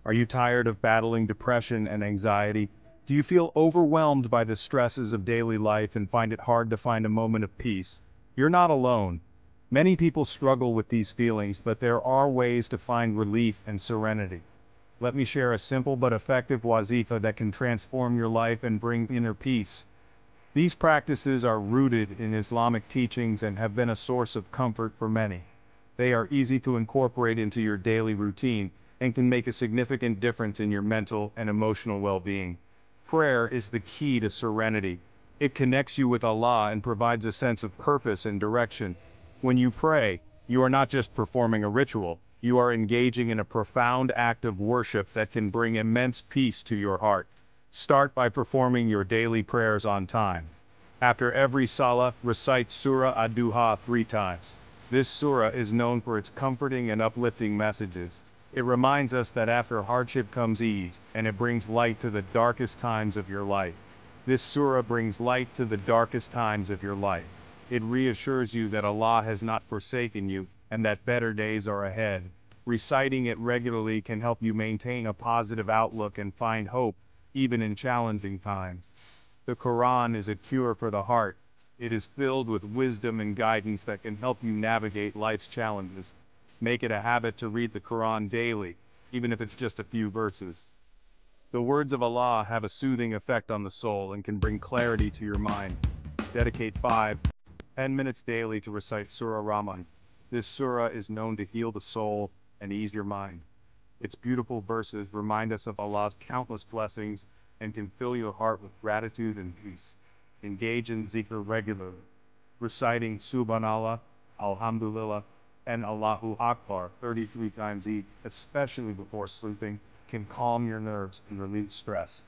Are you tired of battling depression and anxiety? Do you feel overwhelmed by the stresses of daily life and find it hard to find a moment of peace? You're not alone. Many people struggle with these feelings, but there are ways to find relief and serenity. Let me share a simple but effective wazifa that can transform your life and bring inner peace. These practices are rooted in Islamic teachings and have been a source of comfort for many. They are easy to incorporate into your daily routine and can make a significant difference in your mental and emotional well-being. Prayer is the key to serenity. It connects you with Allah and provides a sense of purpose and direction. When you pray, you are not just performing a ritual, you are engaging in a profound act of worship that can bring immense peace to your heart. Start by performing your daily prayers on time. After every salah, recite Surah Ad-Duha 3 times. This surah is known for its comforting and uplifting messages. It reminds us that after hardship comes ease, and it brings light to the darkest times of your life. This surah brings light to the darkest times of your life. It reassures you that Allah has not forsaken you, and that better days are ahead. Reciting it regularly can help you maintain a positive outlook and find hope, even in challenging times. The Quran is a cure for the heart. It is filled with wisdom and guidance that can help you navigate life's challenges. Make it a habit to read the Quran daily, even if it's just a few verses. The words of Allah have a soothing effect on the soul and can bring clarity to your mind. Dedicate 5-10 minutes daily to recite Surah Rahman. This surah is known to heal the soul and ease your mind. Its beautiful verses remind us of Allah's countless blessings and can fill your heart with gratitude and peace. Engage in zikr regularly. Reciting Subhanallah, Alhamdulillah, and Allahu Akbar 33 times each, especially before sleeping, can calm your nerves and relieve stress.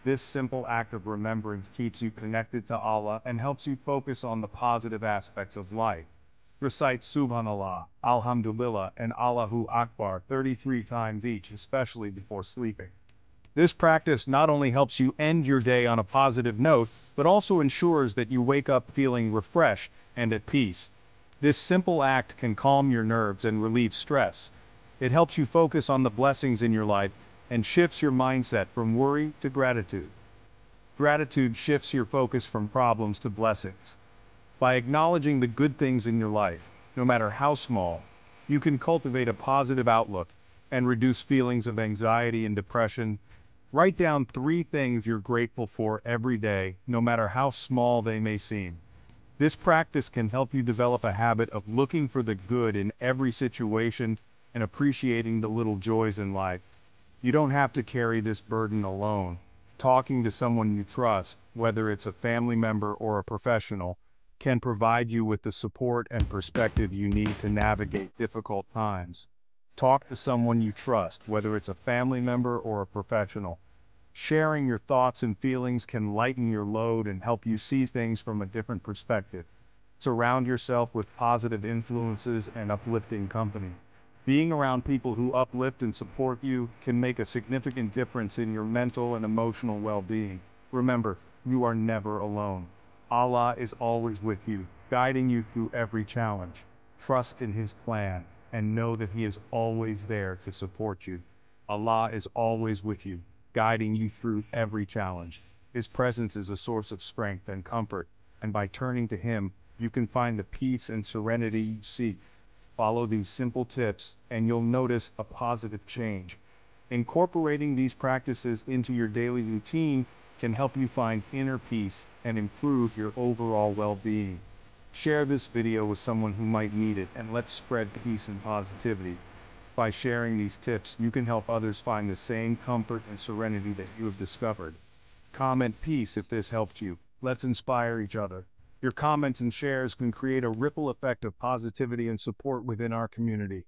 This simple act of remembrance keeps you connected to Allah and helps you focus on the positive aspects of life. Recite Subhanallah, Alhamdulillah, and Allahu Akbar 33 times each, especially before sleeping. This practice not only helps you end your day on a positive note, but also ensures that you wake up feeling refreshed and at peace. This simple act can calm your nerves and relieve stress. It helps you focus on the blessings in your life and shifts your mindset from worry to gratitude. Gratitude shifts your focus from problems to blessings. By acknowledging the good things in your life, no matter how small, you can cultivate a positive outlook and reduce feelings of anxiety and depression. Write down 3 things you're grateful for every day, no matter how small they may seem. This practice can help you develop a habit of looking for the good in every situation and appreciating the little joys in life. You don't have to carry this burden alone. Talking to someone you trust, whether it's a family member or a professional, can provide you with the support and perspective you need to navigate difficult times. Talk to someone you trust, whether it's a family member or a professional. Sharing your thoughts and feelings can lighten your load and help you see things from a different perspective. Surround yourself with positive influences and uplifting company. Being around people who uplift and support you can make a significant difference in your mental and emotional well-being. Remember, you are never alone. Allah is always with you, guiding you through every challenge. Trust in His plan and know that He is always there to support you. Allah is always with you, guiding you through every challenge. His presence is a source of strength and comfort, and by turning to Him, you can find the peace and serenity you seek. Follow these simple tips, and you'll notice a positive change. Incorporating these practices into your daily routine can help you find inner peace and improve your overall well-being. Share this video with someone who might need it, and let's spread peace and positivity. By sharing these tips, you can help others find the same comfort and serenity that you have discovered. Comment peace if this helped you. Let's inspire each other. Your comments and shares can create a ripple effect of positivity and support within our community.